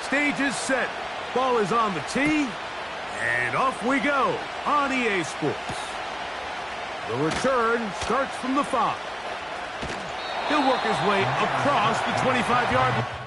Stage is set. Ball is on the tee. And off we go on EA Sports. The return starts from the 5. He'll work his way across the 25-yard line.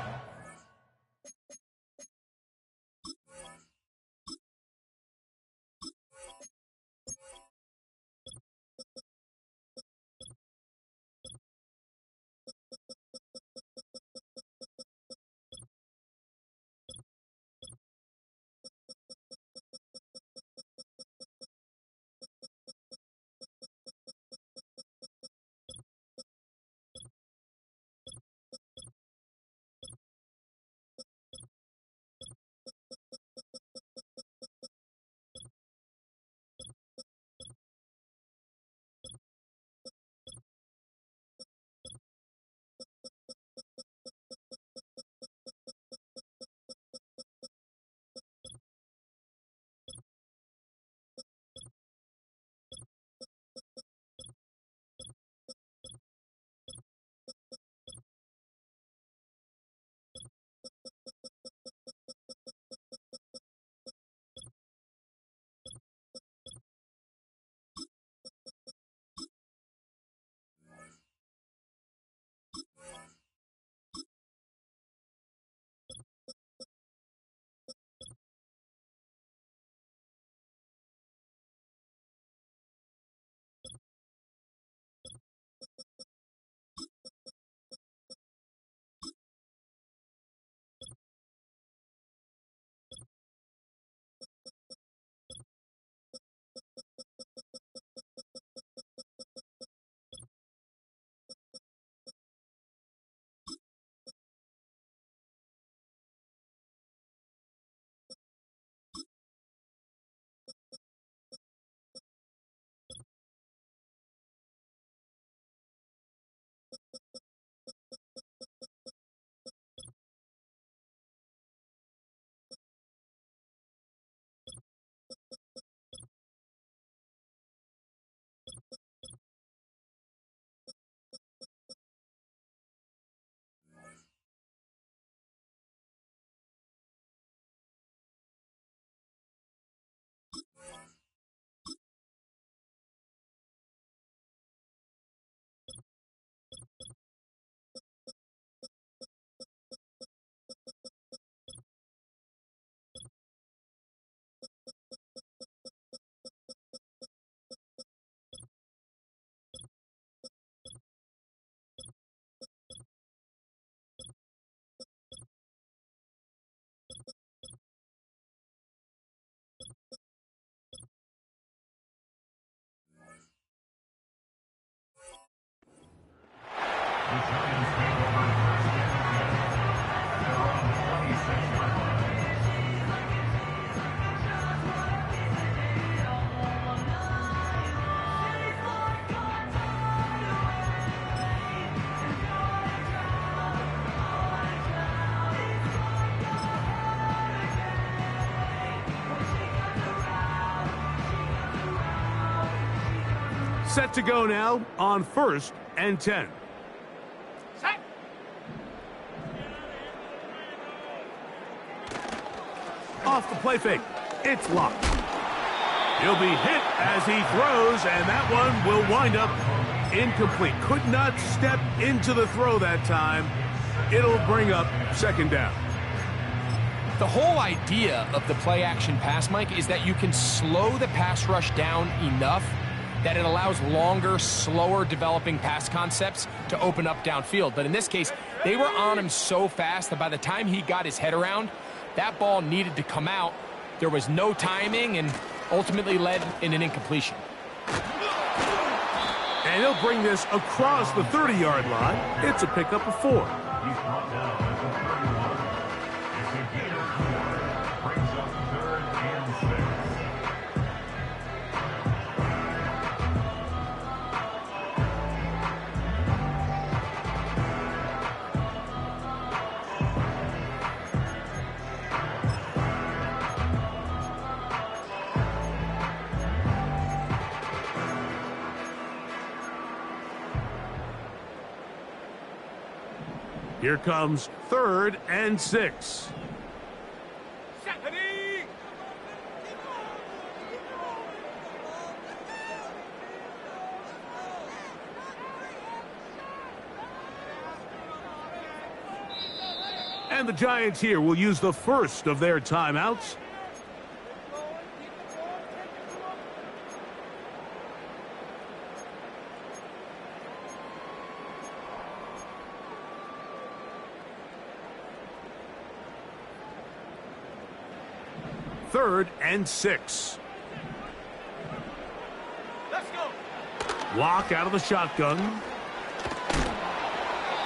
Set to go now on 1st and 10. Set. Off the play fake. It's locked. He'll be hit as he throws, and that one will wind up incomplete. Could not step into the throw that time. It'll bring up 2nd down. The whole idea of the play-action pass, Mike, is that you can slow the pass rush down enough that it allows longer, slower developing pass concepts to open up downfield. But in this case, they were on him so fast that by the time he got his head around, that ball needed to come out. There was no timing and ultimately led in an incompletion. And he'll bring this across the 30-yard line. It's a pickup of 4. Here comes 3rd and 6. And the Giants here will use the first of their timeouts. Third and 6. Let's go. Walk out of the shotgun.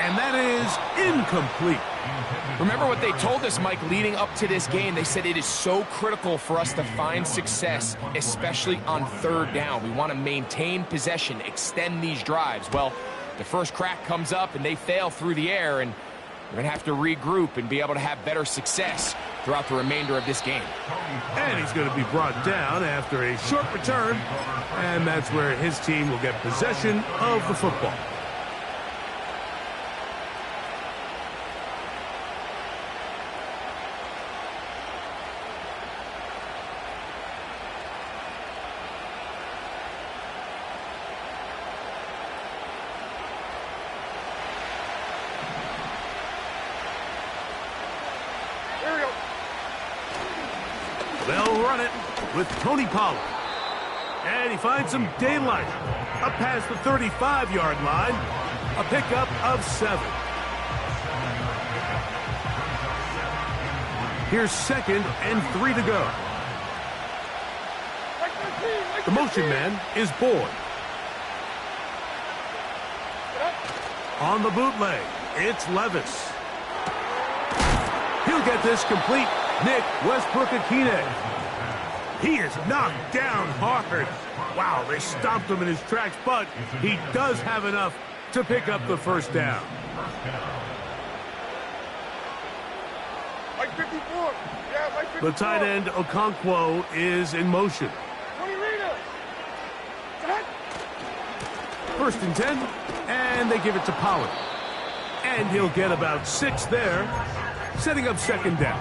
And that is incomplete. Remember what they told us, Mike, leading up to this game. They said it is so critical for us to find success, especially on third down. We want to maintain possession, extend these drives. Well, the first crack comes up and they fail through the air, and we're going to have to regroup and be able to have better success throughout the remainder of this game. And he's going to be brought down after a short return, and that's where his team will get possession of the football. They'll run it with Tony Pollard. And he finds some daylight. Up past the 35-yard line. A pickup of 7. Here's 2nd and 3 to go. The motion man is Boyd. On the bootleg, it's Levis. He'll get this complete. Nick Westbrook-Akine. He is knocked down hard. Wow, they stomped him in his tracks, but he does have enough to pick up the first down. Mike 54. Yeah, Mike 54. The tight end, Okonkwo, is in motion. 20 Rita. Set. 1st and 10, and they give it to Pollard. And he'll get about 6 there, setting up 2nd down.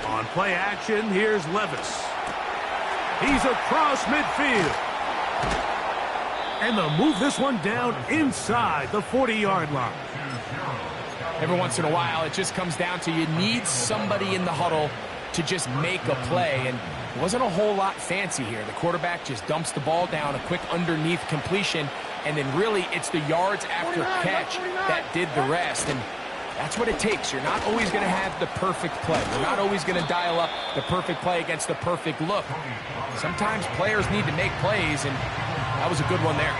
On play action, here's Levis. He's across midfield. And they'll move this one down inside the 40-yard line. Every once in a while, it just comes down to you need somebody in the huddle to just make a play, and it wasn't a whole lot fancy here. The quarterback just dumps the ball down, a quick underneath completion, and then really it's the yards after catch that did the rest, and that's what it takes. You're not always going to have the perfect play. You're not always going to dial up the perfect play against the perfect look. Sometimes players need to make plays, and that was a good one there.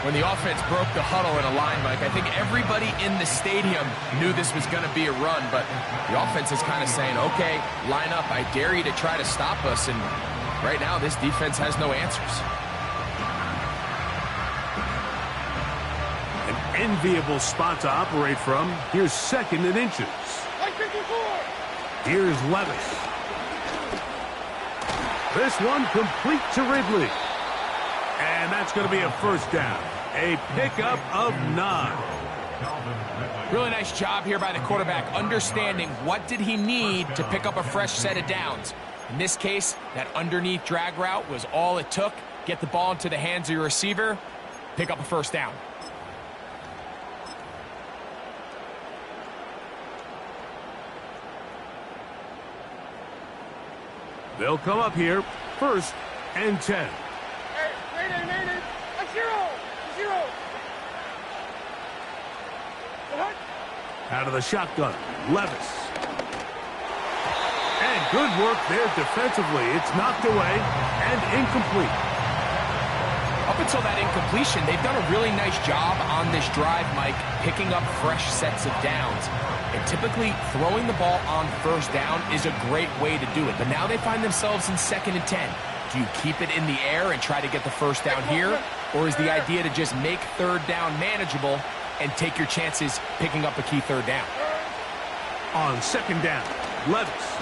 When the offense broke the huddle in a line, Mike, I think everybody in the stadium knew this was going to be a run, but the offense is kind of saying, okay, line up. I dare you to try to stop us, and right now this defense has no answers. An enviable spot to operate from. Here's 2nd and inches. Here's Levis. This one complete to Ridley. And that's going to be a first down. A pickup of 9. Really nice job here by the quarterback, understanding what did he need to pick up a fresh set of downs. In this case, that underneath drag route was all it took. Get the ball into the hands of your receiver, pick up a first down. They'll come up here, 1st and 10. Mayday. A 0. Out of the shotgun, Levis. And good work there defensively. It's knocked away and incomplete. Up until that incompletion, they've done a really nice job on this drive, Mike, picking up fresh sets of downs. And typically, throwing the ball on first down is a great way to do it. But now they find themselves in 2nd and 10. Do you keep it in the air and try to get the first down here? Or is the idea to just make third down manageable and take your chances picking up a key third down? On 2nd down, Levis.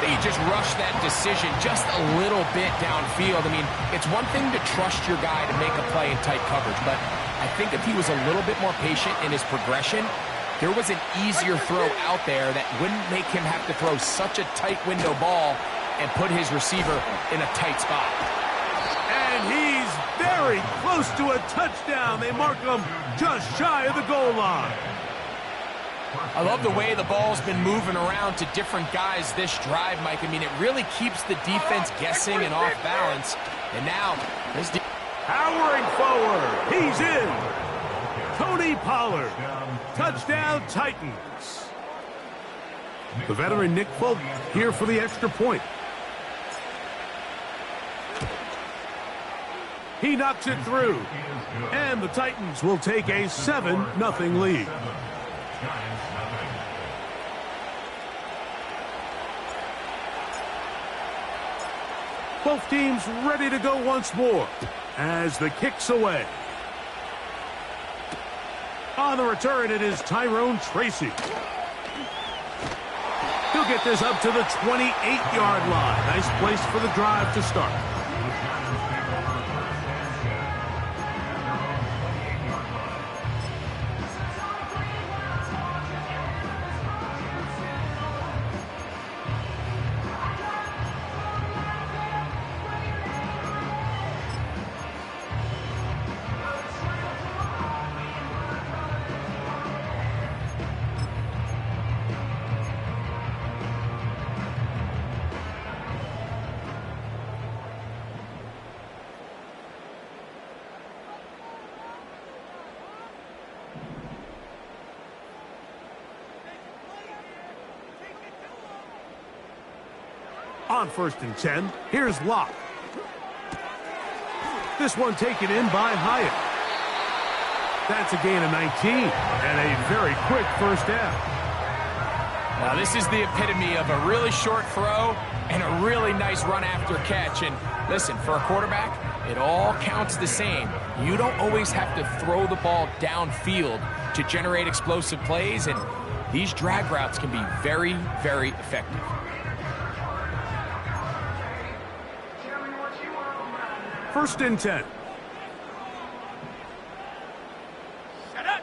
you just rush that decision just a little bit downfield. I mean, it's one thing to trust your guy to make a play in tight coverage, but I think if he was a little bit more patient in his progression, there was an easier throw out there that wouldn't make him have to throw such a tight window ball and put his receiver in a tight spot. And he's very close to a touchdown. They mark him just shy of the goal line. I love the way the ball's been moving around to different guys this drive, Mike. I mean, it really keeps the defense guessing and off balance. And now, this powering forward. He's in. Tony Pollard. Touchdown, Titans. The veteran Nick Folk here for the extra point. He knocks it through. And the Titans will take a 7-0 lead. Both teams ready to go once more as the kick's away. On the return, it is Tyrone Tracy. He'll get this up to the 28-yard line. Nice place for the drive to start. On 1st and 10, here's Locke. This one taken in by Hyatt. That's a gain of 19 and a very quick first down. Now, this is the epitome of a really short throw and a really nice run after catch. And listen, for a quarterback, it all counts the same. You don't always have to throw the ball downfield to generate explosive plays, and these drag routes can be very, very effective. First and 10. Shut up.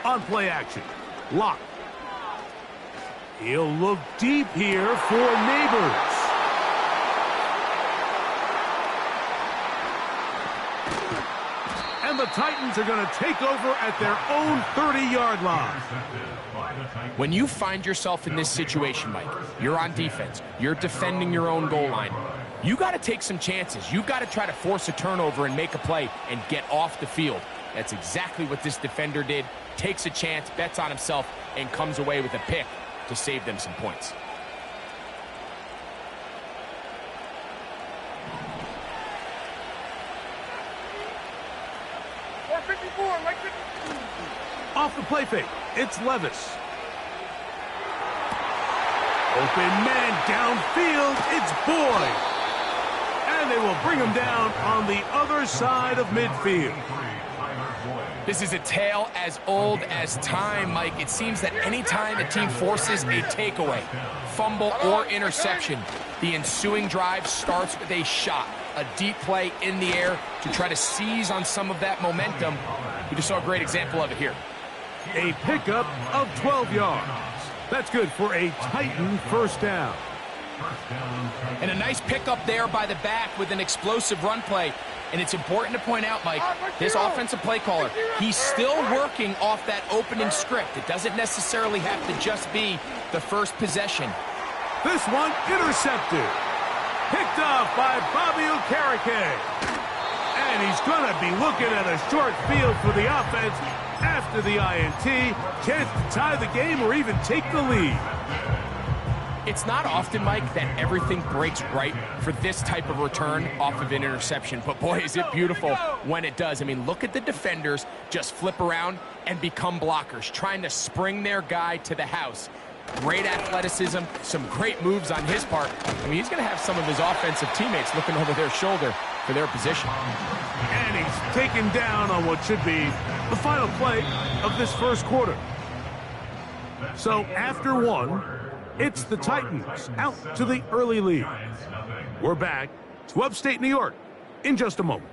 On play action, Locke. He'll look deep here for Neighbors. And the Titans are going to take over at their own 30-yard line. When you find yourself in this situation, Mike, you're on defense, you're defending your own goal line, you got to take some chances. You've got to try to force a turnover and make a play and get off the field. That's exactly what this defender did. Takes a chance, bets on himself, and comes away with a pick to save them some points. Off the play fake, it's Levis. Open man downfield, it's Boyd. And they will bring him down on the other side of midfield. This is a tale as old as time, Mike. It seems that anytime a team forces a takeaway, fumble, or interception, the ensuing drive starts with a shot, a deep play in the air to try to seize on some of that momentum. We just saw a great example of it here. A pickup of 12 yards. That's good for a Titan first down. And a nice pickup there by the back with an explosive run play. And it's important to point out, Mike, this offensive play caller, he's still working off that opening script. It doesn't necessarily have to just be the first possession. This one intercepted. Picked off by Bobby Okereke. And he's going to be looking at a short field for the offense after the INT. Chance to tie the game or even take the lead. It's not often, Mike, that everything breaks right for this type of return off of an interception. But, boy, is it beautiful when it does. I mean, look at the defenders just flip around and become blockers, trying to spring their guy to the house. Great athleticism, some great moves on his part. I mean, he's going to have some of his offensive teammates looking over their shoulder for their position. And he's taken down on what should be the final play of this first quarter. So after one, it's the Titans out to the early lead. We're back to upstate New York in just a moment.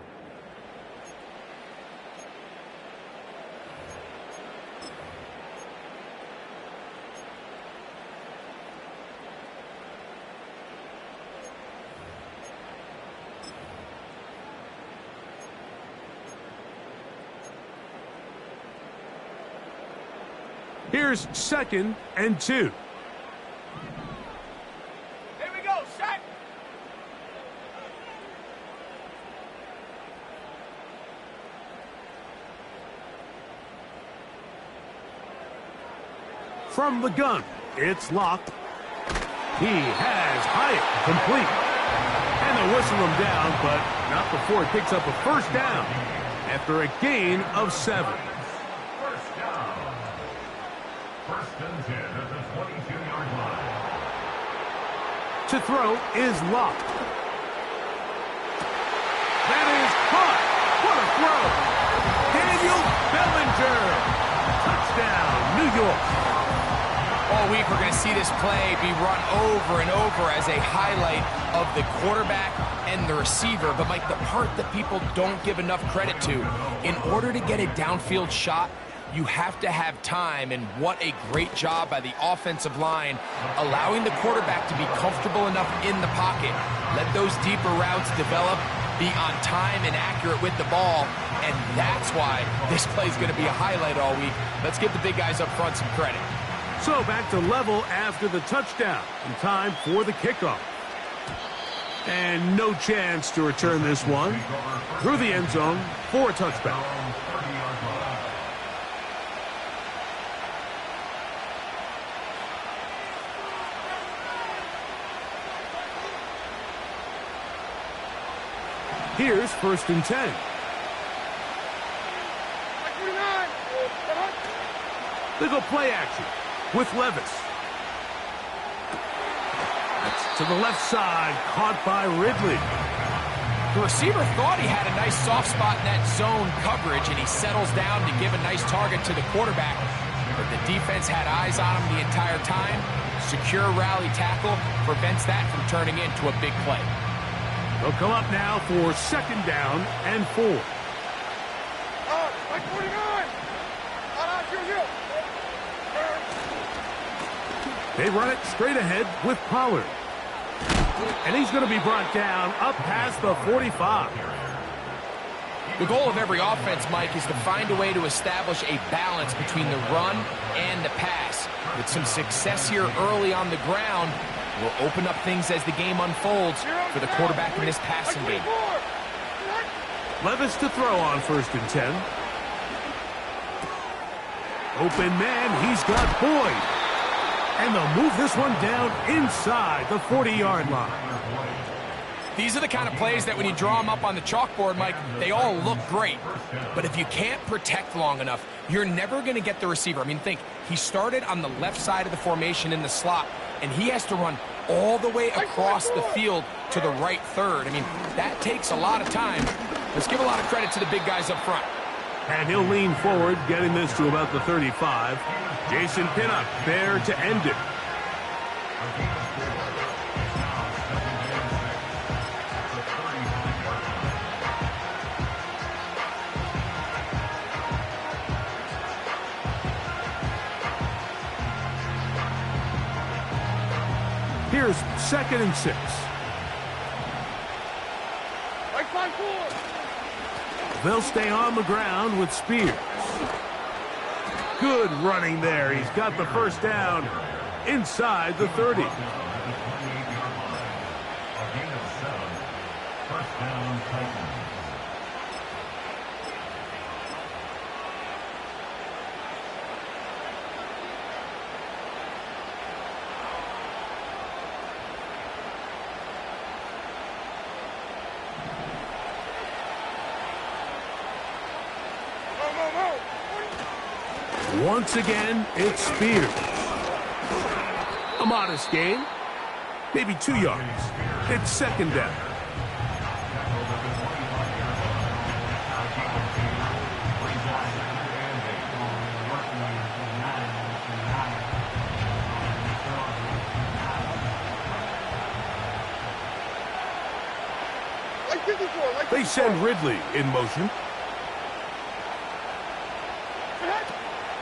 Here's 2nd and 2. Here we go, set. From the gun, it's locked. He has Hyatt complete. And they'll whistle him down, but not before he picks up a first down after a gain of 7. To throw is locked. That is caught. What a throw. Daniel Bellinger. Touchdown, New York. All week we're going to see this play be run over and over as a highlight of the quarterback and the receiver. But, Mike, the part that people don't give enough credit to, in order to get a downfield shot, you have to have time, and what a great job by the offensive line, allowing the quarterback to be comfortable enough in the pocket. Let those deeper routes develop, be on time and accurate with the ball, and that's why this play is going to be a highlight all week. Let's give the big guys up front some credit. So back to level after the touchdown, and time for the kickoff. And no chance to return this one through the end zone for a touchback. Here's 1st and 10. They go play action with Levis. That's to the left side, caught by Ridley. The receiver thought he had a nice soft spot in that zone coverage, and he settles down to give a nice target to the quarterback. But the defense had eyes on him the entire time. Secure rally tackle prevents that from turning into a big play. They'll come up now for 2nd down and 4. Like 49. They run it straight ahead with Pollard. And he's going to be brought down up past the 45. The goal of every offense, Mike, is to find a way to establish a balance between the run and the pass. With some success here early on the ground, will open up things as the game unfolds for the quarterback in this passing game. Levis to throw on 1st and 10. Open man, he's got Boyd. And they'll move this one down inside the 40-yard line. These are the kind of plays that when you draw them up on the chalkboard, Mike, they all look great. But if you can't protect long enough, you're never going to get the receiver. I mean, think, he started on the left side of the formation in the slot, and he has to run all the way across the field to the right third. I mean, that takes a lot of time. Let's give a lot of credit to the big guys up front. And he'll lean forward, getting this to about the 35. Jason Pinnock there to end it. Here's 2nd and 6. They'll stay on the ground with Spears. Good running there. He's got the first down inside the 30. Once again, it's Spears. A modest gain, maybe 2 yards. It's 2nd down. They send Ridley in motion.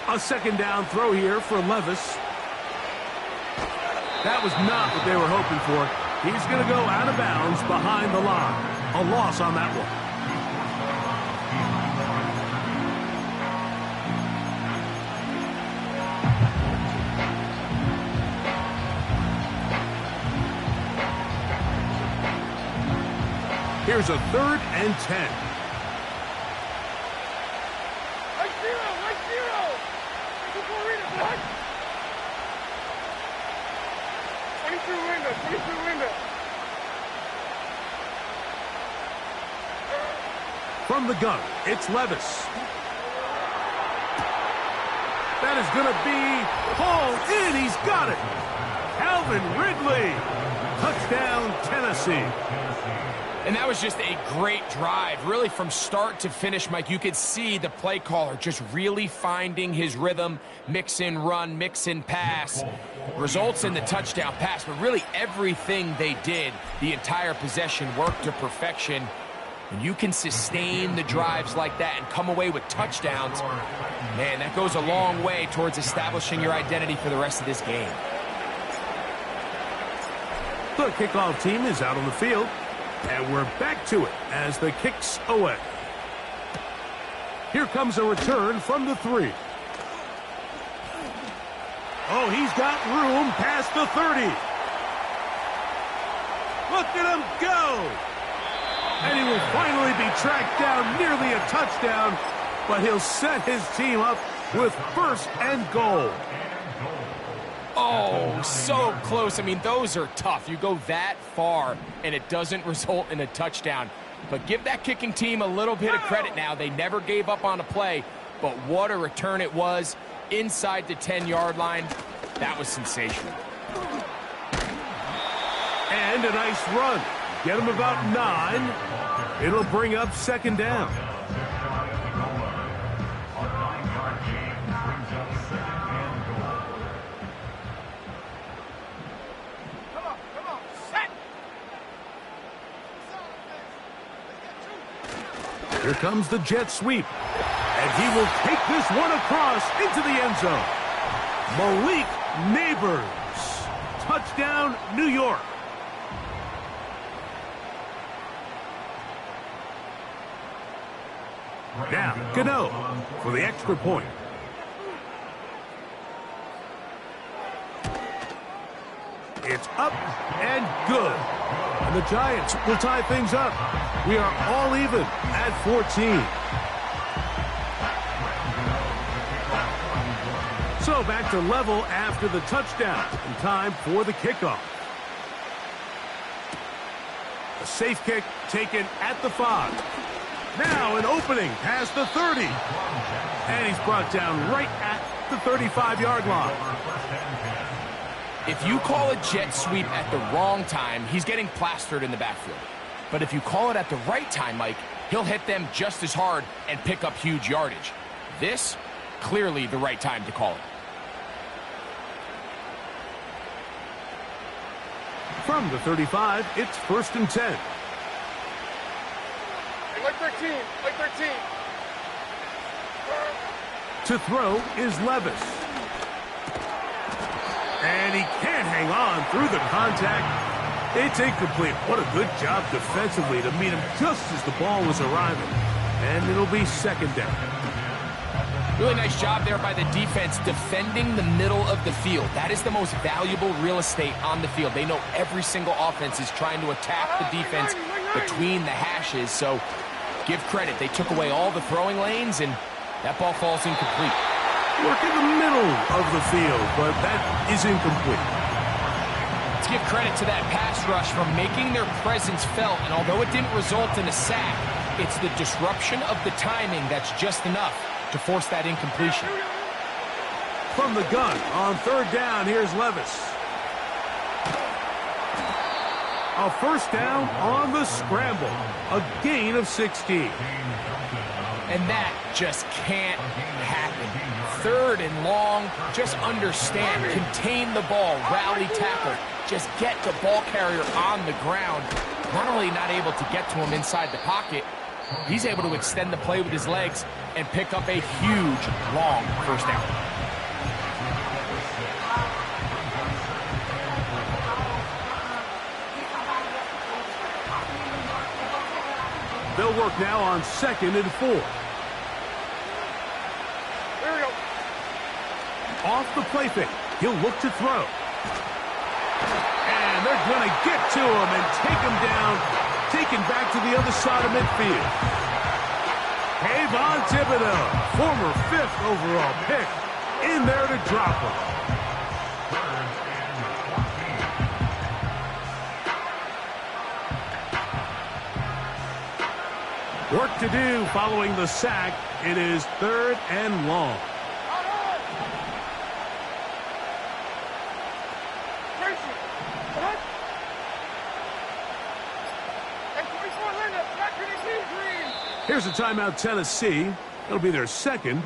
A second down throw here for Levis. That was not what they were hoping for. He's going to go out of bounds behind the line. A loss on that one. Here's a 3rd and 10. Right zero. 22 window. From the gun, it's Levis. That is going to be hauled in. He's got it. Calvin Ridley. Touchdown, Tennessee. And that was just a great drive, really from start to finish, Mike. You could see the play caller just really finding his rhythm, mix in run, mix in pass. Results in the touchdown pass, but really everything they did, the entire possession worked to perfection. When you can sustain the drives like that and come away with touchdowns, man, that goes a long way towards establishing your identity for the rest of this game. The kickoff team is out on the field. And we're back to it as the kick's away. Here comes a return from the 3. Oh, he's got room past the 30. Look at him go. And he will finally be tracked down, nearly a touchdown, but he'll set his team up with 1st and goal. Oh, so close. I mean, those are tough. You go that far, and it doesn't result in a touchdown. But give that kicking team a little bit of credit now. They never gave up on a play, but what a return it was inside the 10-yard line. That was sensational. And a nice run. Get him about 9. It'll bring up 2nd down. Here comes the jet sweep. And he will take this one across into the end zone. Malik Neighbors. Touchdown, New York. Now, Gano for the extra point. It's up and good. And the Giants will tie things up. We are all even at 14. So back to level after the touchdown. And time for the kickoff. A safe kick taken at the 5. Now an opening past the 30. And he's brought down right at the 35-yard line. If you call a jet sweep at the wrong time, he's getting plastered in the backfield. But if you call it at the right time, Mike, he'll hit them just as hard and pick up huge yardage. This, clearly the right time to call it. From the 35, it's 1st and 10. Like 13. To throw is Levis. And he can't hang on through the contact. It's incomplete. What a good job defensively to meet him just as the ball was arriving. And it'll be 2nd down. Really nice job there by the defense defending the middle of the field. That is the most valuable real estate on the field. They know every single offense is trying to attack the defense between the hashes. So give credit. They took away all the throwing lanes, and that ball falls incomplete. Work in the middle of the field, but that is incomplete. Let's give credit to that pass rush for making their presence felt, and although it didn't result in a sack, it's the disruption of the timing that's just enough to force that incompletion. From the gun on 3rd down, here's Levis. A 1st down on the scramble. A gain of 16. And that just can't happen. 3rd and long, just understand, contain the ball, rally tackle, just get the ball carrier on the ground. not only not able to get to him inside the pocket, he's able to extend the play with his legs and pick up a huge, long first down. They'll work now on 2nd and 4. Here we go. Off the play fake. He'll look to throw. And they're going to get to him and take him down, taken back to the other side of midfield. Kayvon Thibodeaux, former 5th overall pick, in there to drop him. Work to do following the sack. It is 3rd and long. Here's a timeout, Tennessee. It'll be their 2nd.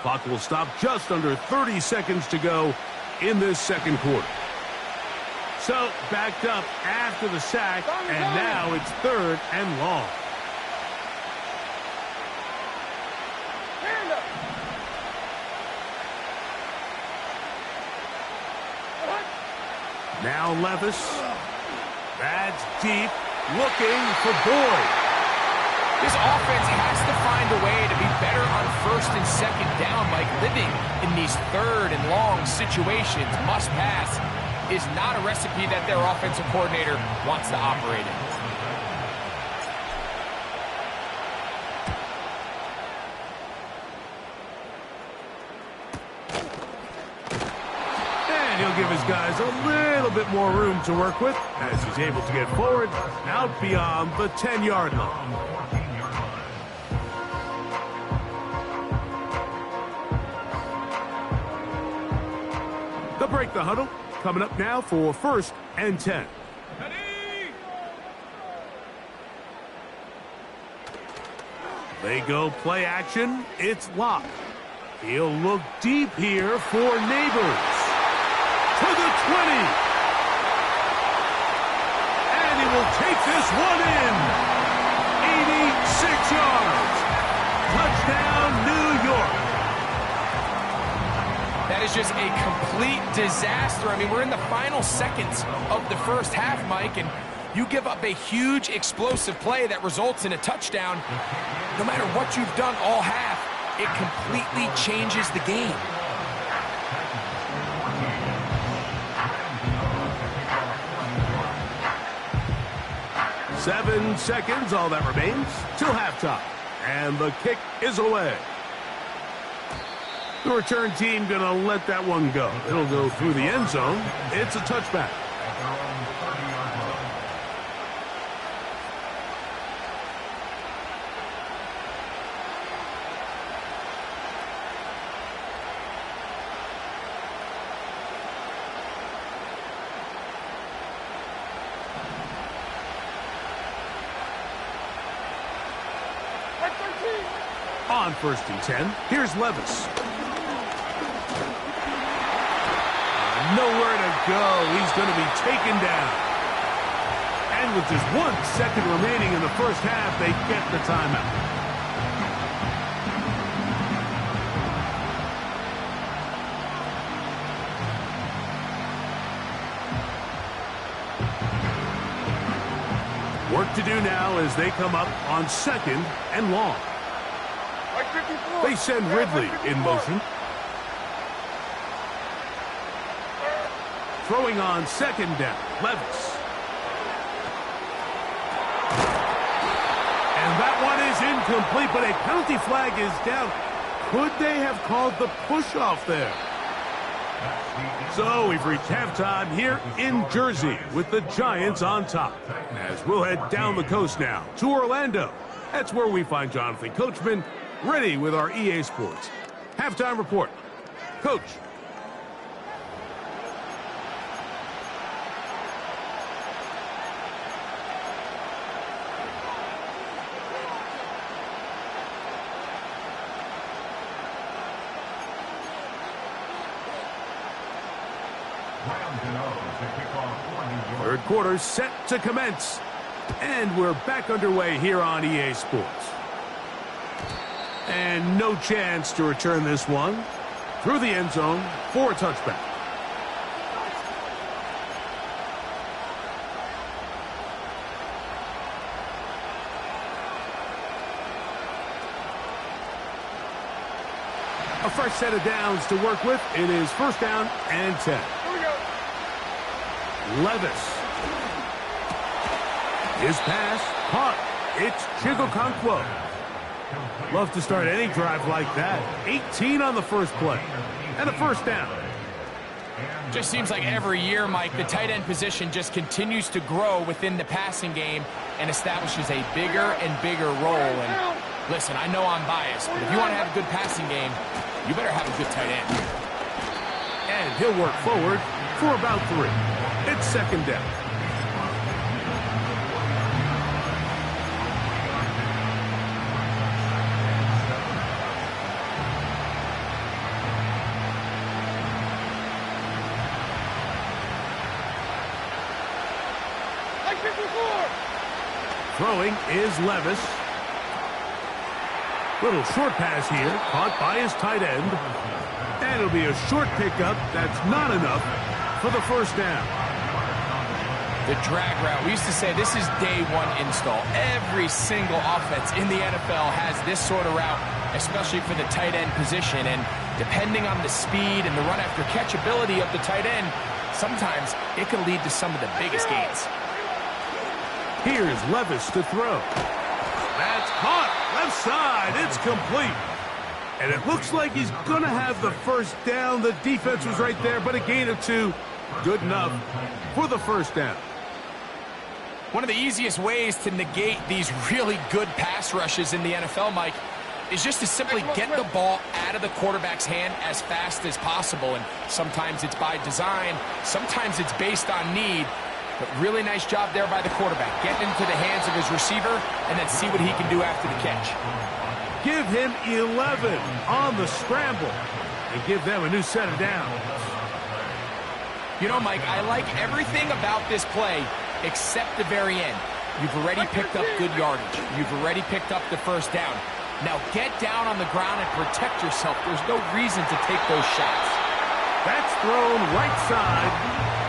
Clock will stop just under 30 seconds to go in this 2nd quarter. So, backed up after the sack, and now it's 3rd and long. Now Levis. That's deep. Looking for Boyd. This offense has to find a way to be better on 1st and 2nd down. Like, living in these 3rd and long situations, must pass, is not a recipe that their offensive coordinator wants to operate in. And he'll give his guys a little bit more room to work with as he's able to get forward out beyond the 10-yard line. They'll break the huddle. Coming up now for 1st and 10. They go play action. It's Locke. He'll look deep here for Neighbors. To the 20. And he will take this one in. 86 yards. Touchdown, New York. That is just a complete disaster. I mean, we're in the final seconds of the first half, Mike, and you give up a huge explosive play that results in a touchdown. No matter what you've done all half, it completely changes the game. Seven seconds, all that remains, till halftime. And the kick is away. The return team going to let that one go. It'll go through the end zone. It's a touchback. On 1st and 10, here's Levis. Nowhere to go. He's going to be taken down. And with just 1 second remaining in the first half, they get the timeout. Work to do now as they come up on 2nd and long. They send Ridley in motion. Throwing on 2nd down, Levis. And that one is incomplete, but a penalty flag is down. Could they have called the push-off there? So we've reached halftime here in Jersey with the Giants on top. As we'll head down the coast now to Orlando. That's where we find Jonathan Coachman ready with our EA Sports halftime report. Coach. Third quarter set to commence. And we're back underway here on EA Sports. And no chance to return this one through the end zone for a touchback. A fresh set of downs to work with. It is first down and 10. Here we go. Levis. His pass caught. It's Chigokonkwo. Love to start any drive like that. 18 on the first play. And a first down. Just seems like every year, Mike, the tight end position just continues to grow within the passing game and establishes a bigger and bigger role. And listen, I know I'm biased, but if you want to have a good passing game, you better have a good tight end. And he'll work forward for about 3. It's second down. Throwing is Levis. Little short pass here, caught by his tight end. And it'll be a short pickup. That's not enough for the first down. The drag route. We used to say this is day one install. Every single offense in the NFL has this sort of route, especially for the tight end position. And depending on the speed and the run after catch ability of the tight end, sometimes it can lead to some of the biggest gains. Here's Levis to throw. That's caught. Left side. It's complete. And it looks like he's going to have the first down. The defense was right there, but a gain of 2. Good enough for the first down. One of the easiest ways to negate these really good pass rushes in the NFL, Mike, is just to simply get the ball out of the quarterback's hand as fast as possible. And sometimes it's by design. Sometimes it's based on need. But really nice job there by the quarterback. Getting into the hands of his receiver and then see what he can do after the catch. Give him 11 on the scramble and give them a new set of downs. You know, Mike, I like everything about this play except the very end. You've already picked up good yardage. You've already picked up the first down. Now get down on the ground and protect yourself. There's no reason to take those shots. That's thrown right side,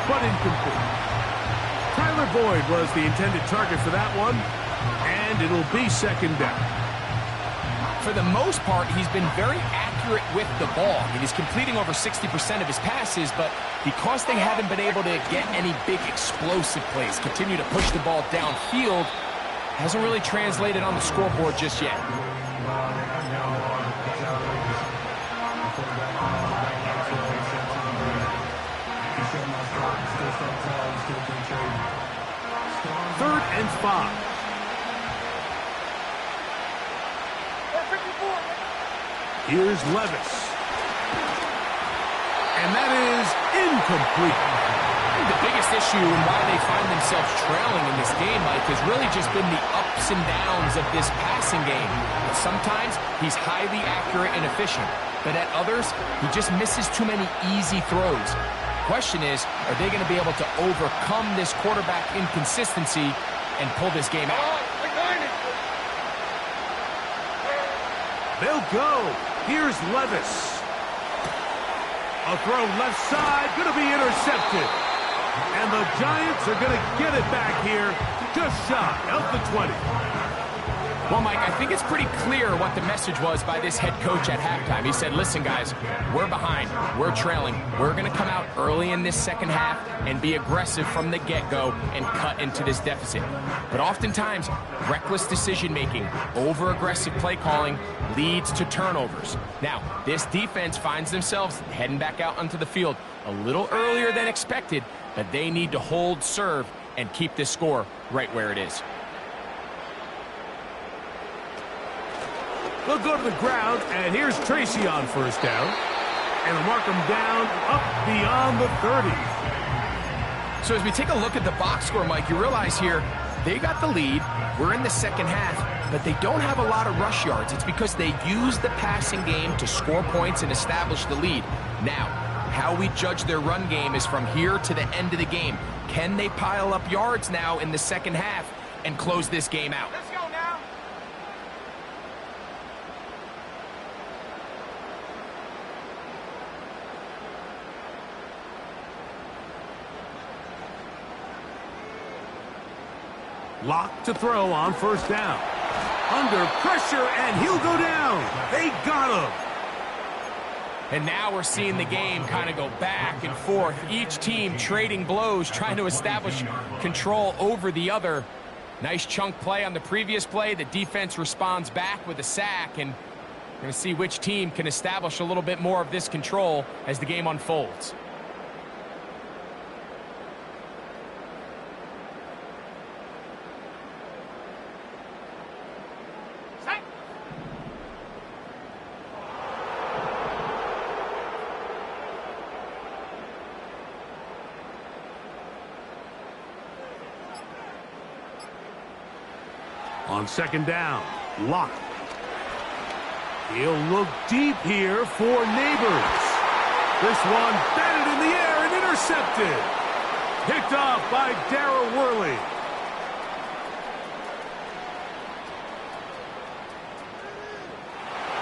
but incomplete. Tyler Boyd was the intended target for that one, and it'll be second down. For the most part, he's been very accurate with the ball. I mean, he's completing over 60% of his passes, but because they haven't been able to get any big explosive plays, continue to push the ball downfield, hasn't really translated on the scoreboard just yet. Third and 5. Here's Levis. And that is incomplete. I think the biggest issue and why they find themselves trailing in this game, Mike, has really just been the ups and downs of this passing game. Sometimes he's highly accurate and efficient, but at others, he just misses too many easy throws. Question is, are they going to be able to overcome this quarterback inconsistency and pull this game out? They'll go. Here's Levis. A throw left side, going to be intercepted. And the Giants are going to get it back here, just shy of the 20. Well, Mike, I think it's pretty clear what the message was by this head coach at halftime. He said, listen, guys, we're behind. We're trailing. We're going to come out early in this second half and be aggressive from the get-go and cut into this deficit. But oftentimes, reckless decision-making, over-aggressive play calling leads to turnovers. Now, this defense finds themselves heading back out onto the field a little earlier than expected, but they need to hold serve and keep this score right where it is. They'll go to the ground, and here's Tracy on first down. And they'll mark him down up beyond the 30. So as we take a look at the box score, Mike, you realize here, they got the lead. We're in the second half, but they don't have a lot of rush yards. It's because they use the passing game to score points and establish the lead. Now, how we judge their run game is from here to the end of the game. Can they pile up yards now in the second half and close this game out. Let's go now. Lock to throw on first down. Under pressure, and he'll go down. They got him. And now we're seeing the game kind of go back and forth. Each team trading blows, trying to establish control over the other. Nice chunk play on the previous play. The defense responds back with a sack, and we're going to see which team can establish a little bit more of this control as the game unfolds. On second down, Lock. He'll look deep here for Neighbors. This one batted in the air and intercepted. Picked off by Darrell Worley.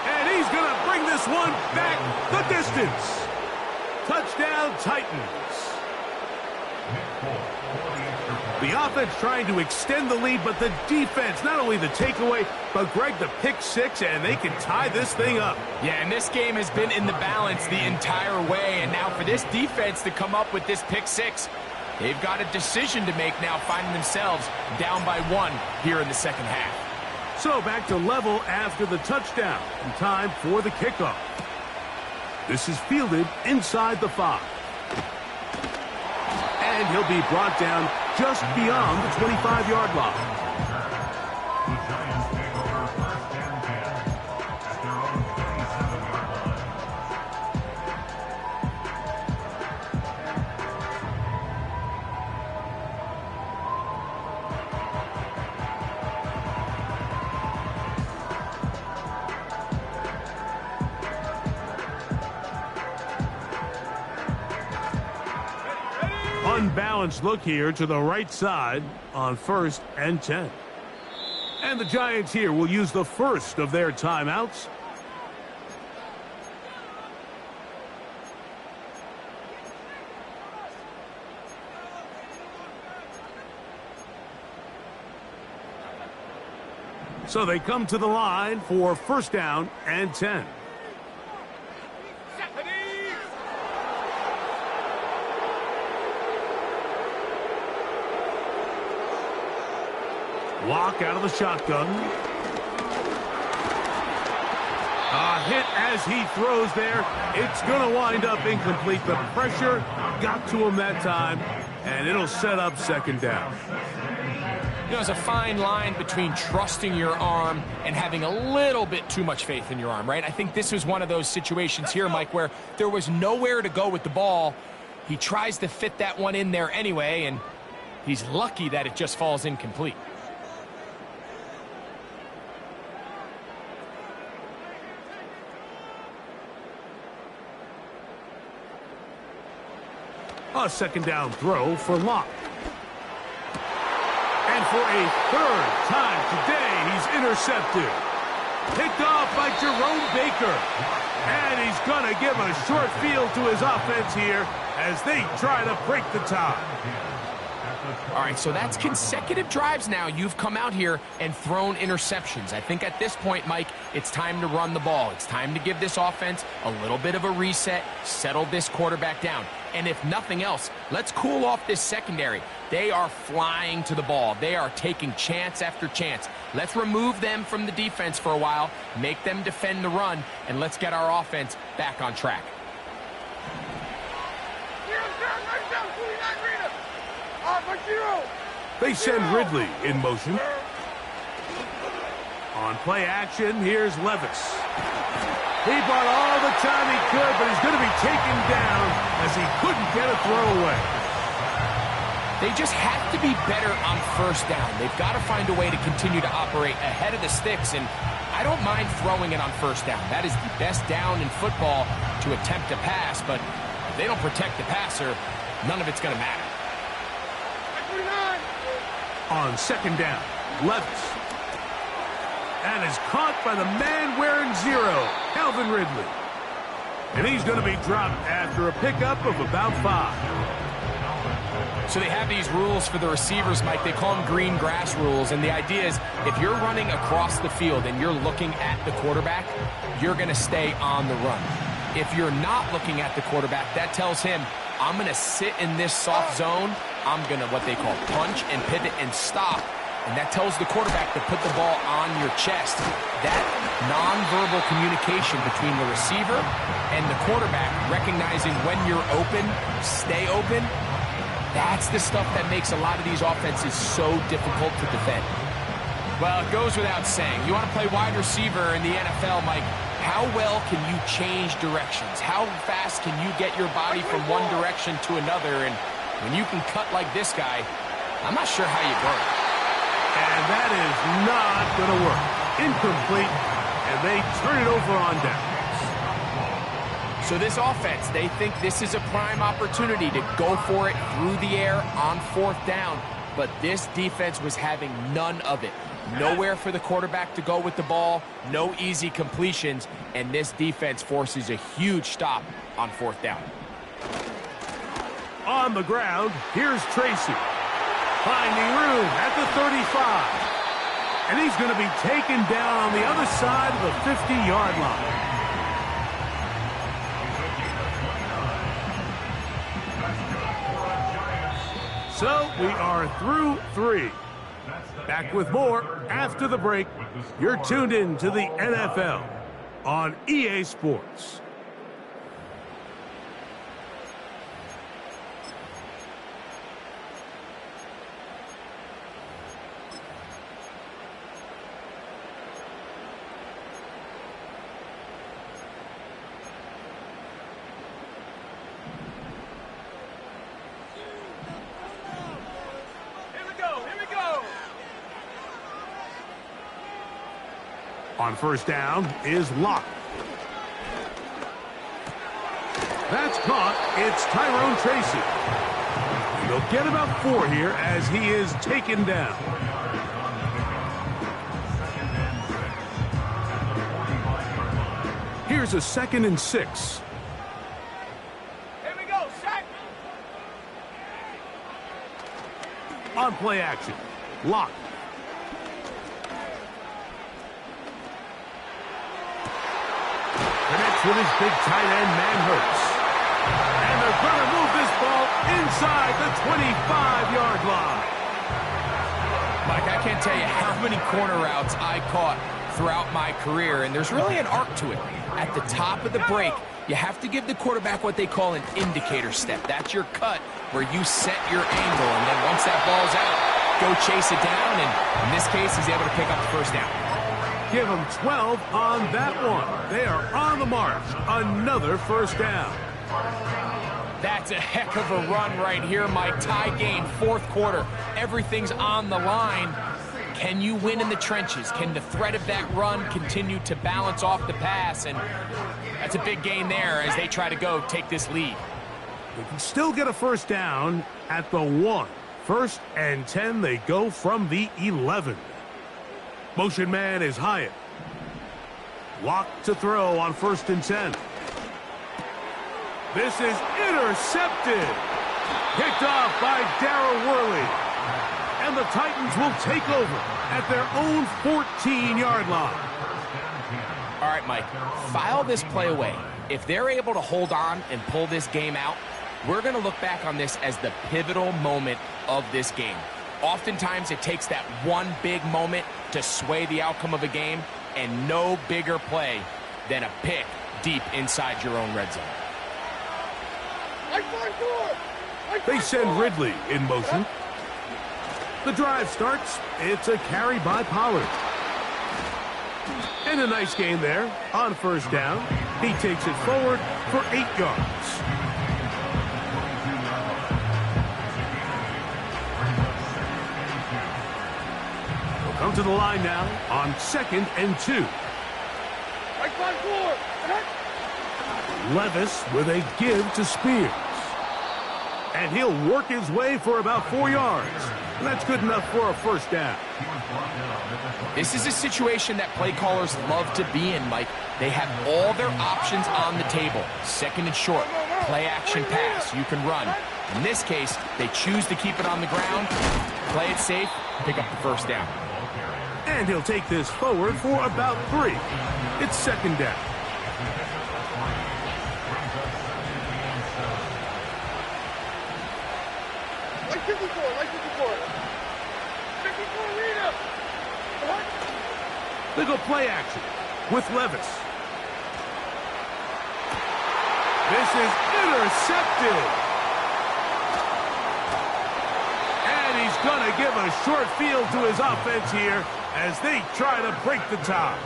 And he's going to bring this one back the distance. Touchdown, Titans. The offense trying to extend the lead, but the defense, not only the takeaway, but Greg, the pick six, and they can tie this thing up. Yeah, and this game has been in the balance the entire way, and now for this defense to come up with this pick six, they've got a decision to make now, finding themselves down by one here in the second half. So back to level after the touchdown, and time for the kickoff. This is fielded inside the 5. And he'll be brought down just beyond the 25-yard line. Unbalanced look here to the right side on 1st and 10. And the Giants here will use the first of their timeouts. So they come to the line for 1st down and 10. Lock out of the shotgun. A hit as he throws there. It's going to wind up incomplete. The pressure got to him that time, and it'll set up 2nd down. You know, there's a fine line between trusting your arm and having a little bit too much faith in your arm, right? I think this was one of those situations here, Mike, where there was nowhere to go with the ball. He tries to fit that one in there anyway, and he's lucky that it just falls incomplete. A 2nd down throw for Lock. And for a 3rd time today, he's intercepted. Picked off by Jerome Baker. And he's going to give a short field to his offense here as they try to break the tie. All right, so that's consecutive drives now. You've come out here and thrown interceptions. I think at this point, Mike, it's time to run the ball. It's time to give this offense a little bit of a reset, settle this quarterback down. And if nothing else, let's cool off this secondary. They are flying to the ball. They are taking chance after chance. Let's remove them from the defense for a while, make them defend the run, and let's get our offense back on track. They send Ridley in motion. On play action, here's Levis. He brought all the time he could, but he's going to be taken down as he couldn't get a throw away. They just have to be better on 1st down. They've got to find a way to continue to operate ahead of the sticks, and I don't mind throwing it on 1st down. That is the best down in football to attempt a pass, but if they don't protect the passer, none of it's going to matter. On second down, Levis. And is caught by the man wearing 0, Calvin Ridley. And he's going to be dropped after a pickup of about 5. So they have these rules for the receivers, Mike. They call them green grass rules. And the idea is if you're running across the field and you're looking at the quarterback, you're going to stay on the run. If you're not looking at the quarterback, that tells him, I'm going to sit in this soft zone. I'm going to what they call punch and pivot and stop. And that tells the quarterback to put the ball on your chest. That nonverbal communication between the receiver and the quarterback, recognizing when you're open, stay open, that's the stuff that makes a lot of these offenses so difficult to defend. Well, it goes without saying. You want to play wide receiver in the NFL, Mike, how well can you change directions? How fast can you get your body from one direction to another? And when you can cut like this guy, I'm not sure how you go. And that is not going to work. Incomplete, and they turn it over on down. So this offense, they think this is a prime opportunity to go for it through the air on 4th down. But this defense was having none of it. Nowhere for the quarterback to go with the ball, no easy completions, and this defense forces a huge stop on 4th down. On the ground, here's Tracy. Finding room at the 35. And he's going to be taken down on the other side of the 50-yard line. So we are through 3. Back with more after the break. You're tuned in to the NFL on EA Sports. On first down is Locke. That's caught. It's Tyrone Tracy. They'll get about 4 here as he is taken down. Here's a 2nd and 6. Here we go, sack. On play action, Locke. Connects with his big tight end, Manhurts. And they're going to move this ball inside the 25-yard line. Mike, I can't tell you how many corner routes I caught throughout my career, and there's really an arc to it. At the top of the break, you have to give the quarterback what they call an indicator step. That's your cut where you set your angle, and then once that ball's out, go chase it down, and in this case, he's able to pick up the first down. Give them 12 on that one. They are on the march. Another first down. That's a heck of a run right here, Mike. Tie game, 4th quarter. Everything's on the line. Can you win in the trenches? Can the threat of that run continue to balance off the pass? And that's a big gain there as they try to go take this lead. They can still get a first down at the 1. 1st and 10, they go from the 11. Motion man is Hyatt. Locked to throw on 1st and 10. This is intercepted. Picked off by Darryl Worley. And the Titans will take over at their own 14-yard line. All right, Mike, file this play away. If they're able to hold on and pull this game out, we're going to look back on this as the pivotal moment of this game. Oftentimes, it takes that one big moment to sway the outcome of a game, and no bigger play than a pick deep inside your own red zone. They send Ridley in motion. The drive starts. It's a carry by Pollard. And a nice gain there on first down. He takes it forward for 8 yards. We'll come to the line now on 2nd and 2. Levis with a give to Spears. And he'll work his way for about 4 yards. And that's good enough for a first down. This is a situation that play callers love to be in, Mike. They have all their options on the table. Second and short, play action pass, you can run. In this case, they choose to keep it on the ground, play it safe, pick up the first down. And he'll take this forward for about 3. It's second down. Like 54, like 54. 54, read up. What? They go play action with Levis. This is intercepted. And he's going to give a short field to his offense here as they try to break the tie.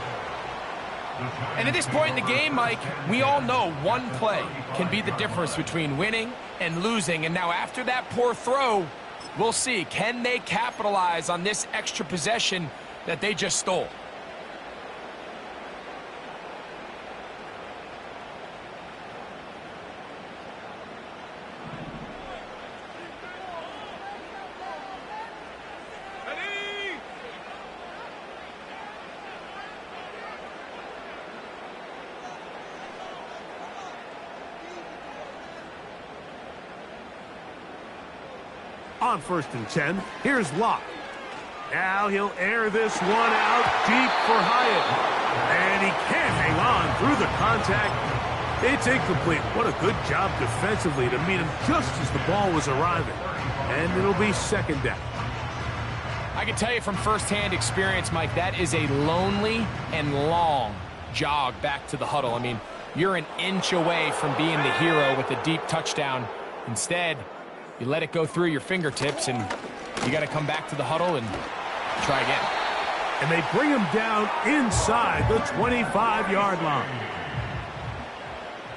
And at this point in the game, Mike, we all know one play can be the difference between winning and losing. And now after that poor throw, we'll see, can they capitalize on this extra possession that they just stole? On 1st and 10, here's Locke. Now he'll air this one out deep for Hyatt. And he can't hang on through the contact. It's incomplete. What a good job defensively to meet him just as the ball was arriving. And it'll be second down. I can tell you from firsthand experience, Mike, that is a lonely and long jog back to the huddle. I mean, you're an inch away from being the hero with a deep touchdown. Instead, you let it go through your fingertips, and you got to come back to the huddle and try again. And they bring him down inside the 25-yard line.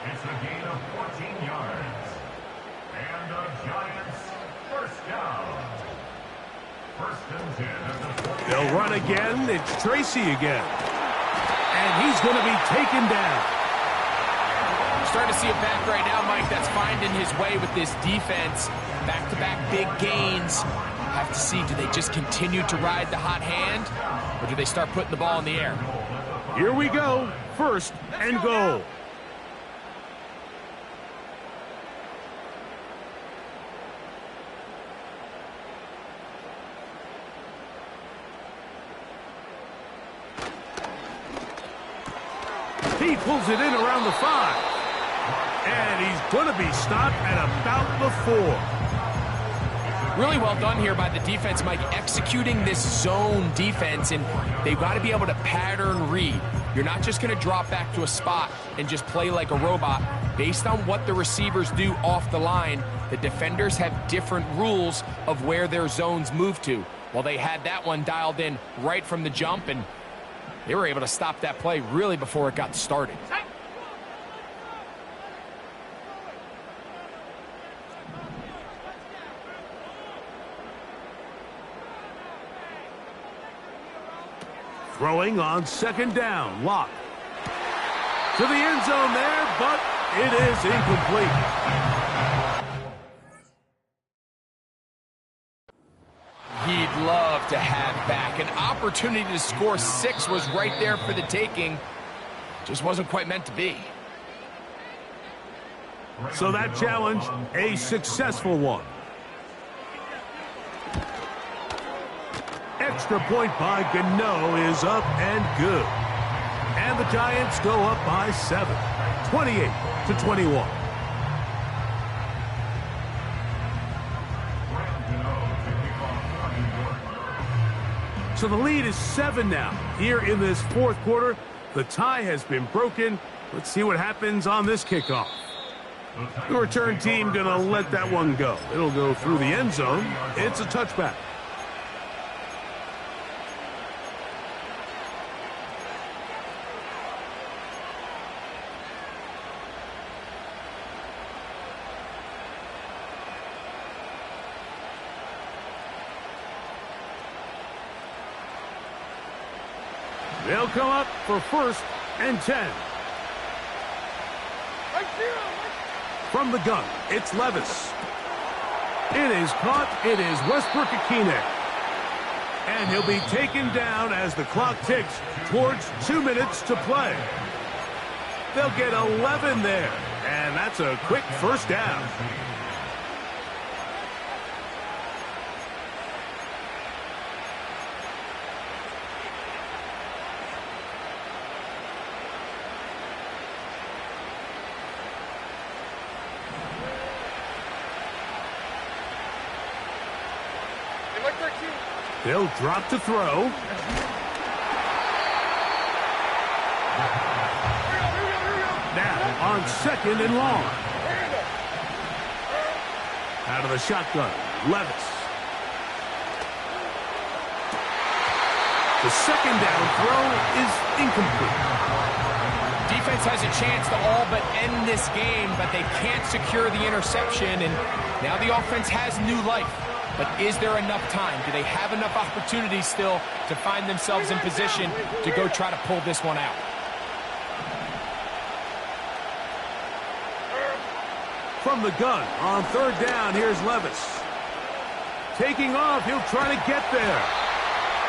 It's a gain of 14 yards. And the Giants first down. 1st and 10 at the 40. They'll run again. It's Tracy again. And he's going to be taken down. Starting to see a back right now, Mike, that's finding his way with this defense. Back-to-back big gains. Have to see, do they just continue to ride the hot hand, or do they start putting the ball in the air? Here we go. 1st and goal. He pulls it in around the 5. And he's going to be stopped at about the 4. Really well done here by the defense, Mike, executing this zone defense, and they've got to be able to pattern read. You're not just going to drop back to a spot and just play like a robot. Based on what the receivers do off the line, the defenders have different rules of where their zones move to. Well, they had that one dialed in right from the jump, and they were able to stop that play really before it got started. Throwing on 2nd down, Locke. To the end zone there, but it is incomplete. He'd love to have back. An opportunity to score 6 was right there for the taking. Just wasn't quite meant to be. So that challenge, a successful one. Extra point by Gano is up and good. And the Giants go up by 7, 28-21. So the lead is 7 now. Here in this 4th quarter, the tie has been broken. Let's see what happens on this kickoff. The return team going to let that one go. It'll go through the end zone. It's a touchback. They'll come up for 1st and 10. From the gun, it's Levis. It is caught. It is Westbrook-Ikhine. And he'll be taken down as the clock ticks towards 2 minutes to play. They'll get 11 there. And that's a quick first down. They'll drop to throw. Now on 2nd and long. Out of the shotgun, Levis. The 2nd down throw is incomplete. Defense has a chance to all but end this game, but they can't secure the interception, and now the offense has new life. But is there enough time? Do they have enough opportunities still to find themselves in position to go try to pull this one out? From the gun on 3rd down, here's Levis. Taking off, he'll try to get there.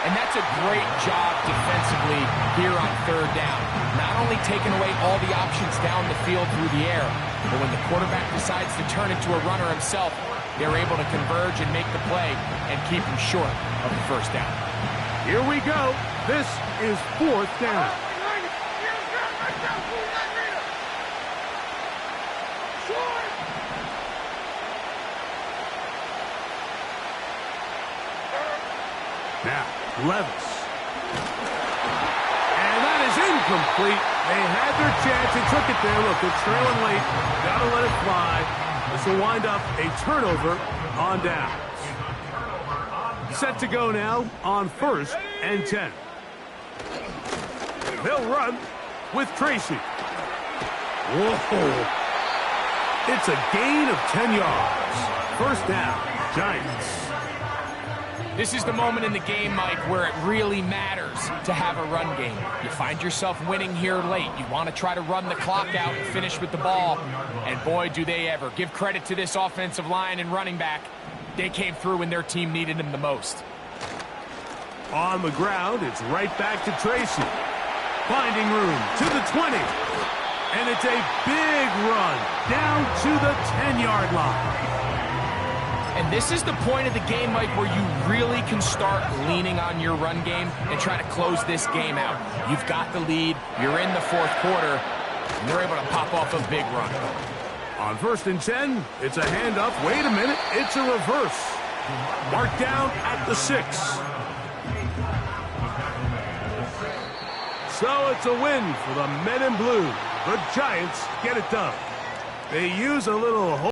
And that's a great job defensively here on 3rd down. Not only taking away all the options down the field through the air, but when the quarterback decides to turn into a runner himself, they're able to converge and make the play and keep him short of the 1st down. Here we go. This is 4th down. Now, Levis. And that is incomplete. They had their chance and took it there. Look, they're trailing late. Got to let it fly. This will wind up a turnover on downs. Set to go now on 1st and 10. They'll run with Tracy. Whoa. It's a gain of 10 yards. 1st down, Giants. This is the moment in the game, Mike, where it really matters to have a run game. You find yourself winning here late. You want to try to run the clock out and finish with the ball. And boy, do they ever. Give credit to this offensive line and running back. They came through when their team needed them the most. On the ground, it's right back to Tracy. Finding room to the 20. And it's a big run down to the 10-yard line. And this is the point of the game, Mike, where you really can start leaning on your run game and try to close this game out. You've got the lead, you're in the 4th quarter, and they're able to pop off a big run. On 1st and 10, it's a handoff. Wait a minute, it's a reverse. Marked down at the 6. So it's a win for the Men in Blue. The Giants get it done. They use a little